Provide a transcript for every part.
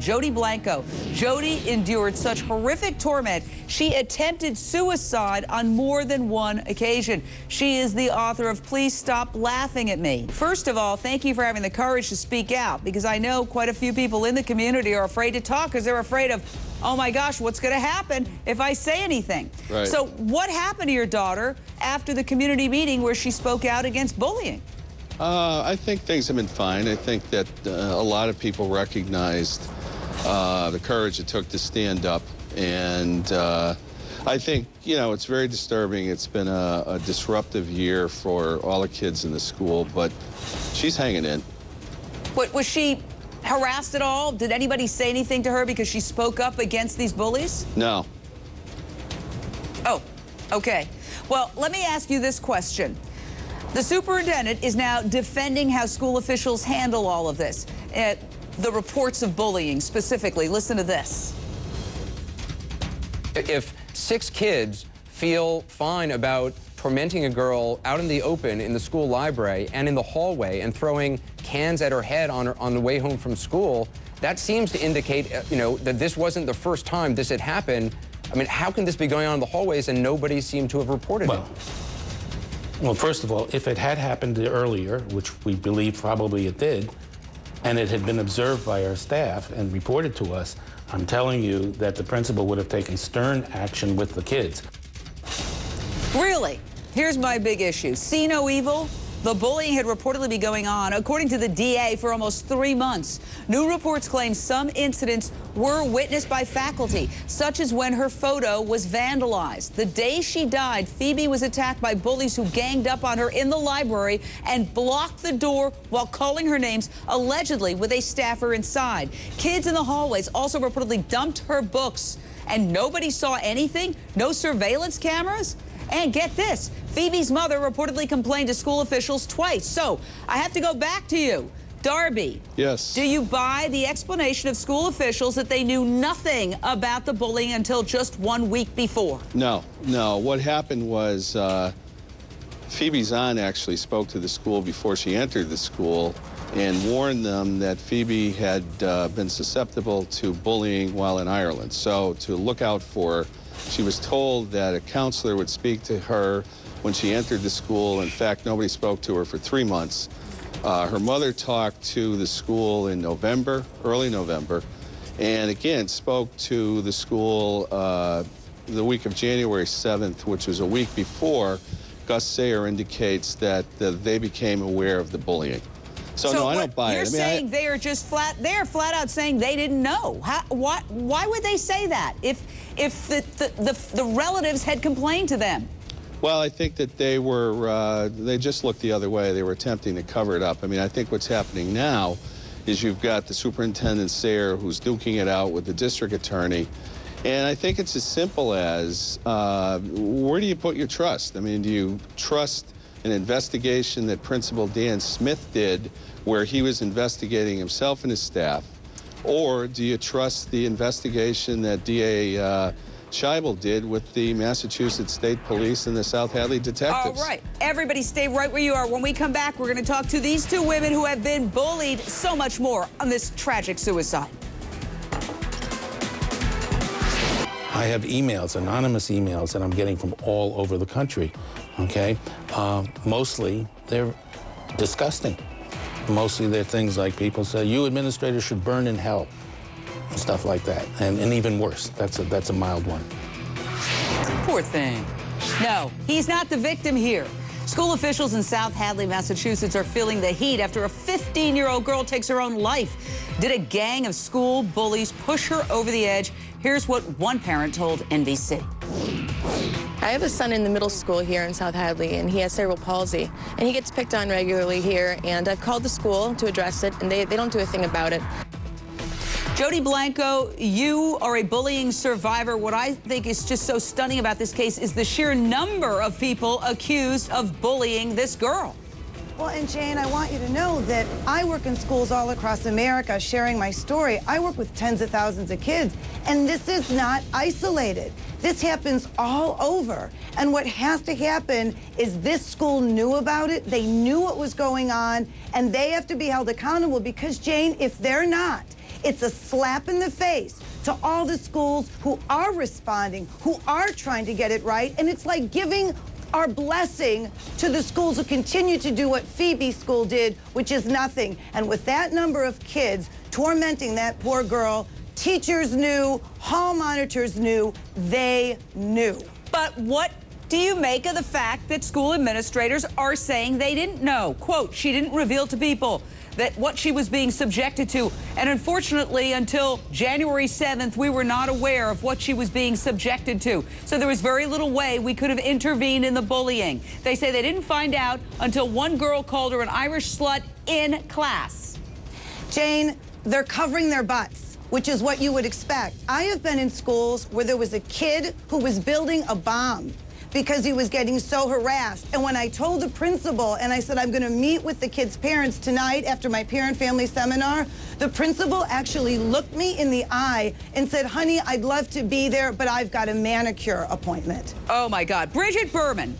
Jodee Blanco. Jodee endured such horrific torment, she attempted suicide on more than one occasion. She is the author of Please Stop Laughing at Me. First of all, thank you for having the courage to speak out, because I know quite a few people in the community are afraid to talk because they're afraid of, oh my gosh, what's going to happen if I say anything? Right. So what happened to your daughter after the community meeting where she spoke out against bullying? I think things have been fine. I think that a lot of people recognized the courage it took to stand up. And I think, you know, it's very disturbing. It's been a disruptive year for all the kids in the school, but she's hanging in. Was she harassed at all? Did anybody say anything to her because she spoke up against these bullies? No. Oh, okay. Well, let me ask you this question. The superintendent is now defending how school officials handle all of this. The reports of bullying specifically. Listen to this. If 6 kids feel fine about tormenting a girl out in the open in the school library and in the hallway and throwing cans at her head on the way home from school, that seems to indicate, you know, that this wasn't the first time this had happened. I mean, how can this be going on in the hallways and nobody seemed to have reported it? Well, first of all, if it had happened earlier, which we believe probably it did, and it had been observed by our staff and reported to us, I'm telling you that the principal would have taken stern action with the kids. Really? Here's my big issue. See no evil? The bullying had reportedly been going on, according to the DA, for almost 3 months. New reports claim some incidents were witnessed by faculty, such as when her photo was vandalized. The day she died, Phoebe was attacked by bullies who ganged up on her in the library and blocked the door while calling her names, allegedly with a staffer inside. Kids in the hallways also reportedly dumped her books, and nobody saw anything? No surveillance cameras? And get this, Phoebe's mother reportedly complained to school officials twice. So I have to go back to you. Darby. Yes. Do you buy the explanation of school officials that they knew nothing about the bullying until just 1 week before? No, no. What happened was Phoebe's aunt actually spoke to the school before she entered the school and warned them that Phoebe had been susceptible to bullying while in Ireland. So to look out for her. She was told that a counselor would speak to her when she entered the school. In fact, nobody spoke to her for 3 months. Her mother talked to the school in November, early November, and again spoke to the school the week of January 7th, which was a week before. Gus Sayer indicates that they became aware of the bullying. So no, I don't buy it. You're saying they are just flat out saying they didn't know. Why would they say that if the relatives had complained to them? Well, I think that they just looked the other way. They were attempting to cover it up. I mean, I think what's happening now is you've got the superintendent Sayer who's duking it out with the district attorney. And I think it's as simple as, where do you put your trust? I mean, do you trust an investigation that Principal Dan Smith did where he was investigating himself and his staff? Or do you trust the investigation that DA Scheibel did with the Massachusetts State Police and the South Hadley detectives? All right. Everybody stay right where you are. When we come back, we're going to talk to these 2 women who have been bullied. So much more on this tragic suicide. I have emails, anonymous emails, that I'm getting from all over the country, okay? Mostly, they're disgusting. Mostly, they're things like people say, you administrators should burn in hell, stuff like that. And even worse, that's a mild one. Poor thing. No, he's not the victim here. School officials in South Hadley, Massachusetts are feeling the heat after a 15-year-old girl takes her own life. Did a gang of school bullies push her over the edge? Here's what one parent told NBC. I have a son in the middle school here in South Hadley, and he has cerebral palsy. And he gets picked on regularly here, and I've called the school to address it, and they don't do a thing about it. Jodee Blanco, you are a bullying survivor. What I think is just so stunning about this case is the sheer number of people accused of bullying this girl. Well, and Jane, I want you to know that I work in schools all across America sharing my story. I work with tens of thousands of kids, and this is not isolated. This happens all over. And what has to happen is this school knew about it, they knew what was going on, and they have to be held accountable because, Jane, if they're not, It's a slap in the face to all the schools who are responding, who are trying to get it right, and it's like giving our blessing to the schools who continue to do what Phoebe's school did, which is nothing. And with that number of kids tormenting that poor girl, teachers knew, hall monitors knew, they knew. But what do you make of the fact that school administrators are saying they didn't know? Quote, she didn't reveal to people that what she was being subjected to. And unfortunately, until January 7th, we were not aware of what she was being subjected to. So there was very little way we could have intervened in the bullying. They say they didn't find out until one girl called her an Irish slut in class. Jane, they're covering their butts, which is what you would expect. I have been in schools where there was a kid who was building a bomb because he was getting so harassed. And when I told the principal, and I said, I'm gonna meet with the kid's parents tonight after my parent-family seminar, the principal actually looked me in the eye and said, honey, I'd love to be there, but I've got a manicure appointment. Oh my God. Bridget Berman,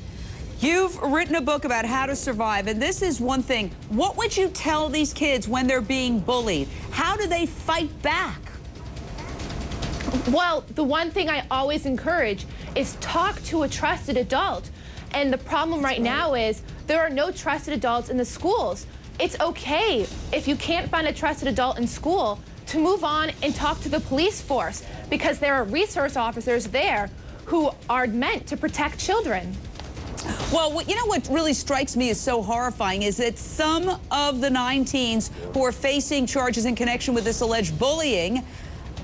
you've written a book about how to survive, and this is one thing. What would you tell these kids when they're being bullied? How do they fight back? Well, the one thing I always encourage is talk to a trusted adult. And the problem right now is there are no trusted adults in the schools. It's okay if you can't find a trusted adult in school to move on and talk to the police force, because there are resource officers there who are meant to protect children. Well, you know what really strikes me as so horrifying is that some of the 9 teens who are facing charges in connection with this alleged bullying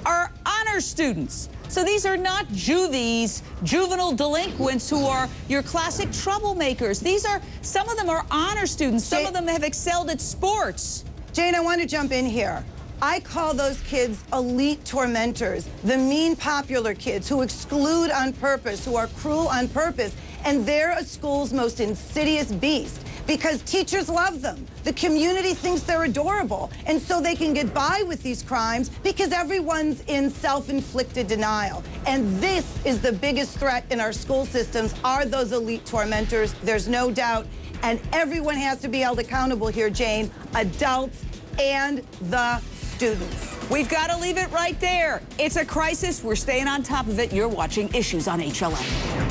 are honor students. So these are not juvies, juvenile delinquents who are your classic troublemakers. These are, some of them are honor students. Some of them have excelled at sports. Jane, I want to jump in here. I call those kids elite tormentors, the mean popular kids who exclude on purpose, who are cruel on purpose, and they're a school's most insidious beast because teachers love them. The community thinks they're adorable, and so they can get by with these crimes because everyone's in self-inflicted denial. And this is the biggest threat in our school systems, are those elite tormentors. There's no doubt, and everyone has to be held accountable here, Jane, adults and the students. We've got to leave it right there. It's a crisis. We're staying on top of it. You're watching Issues on HLN.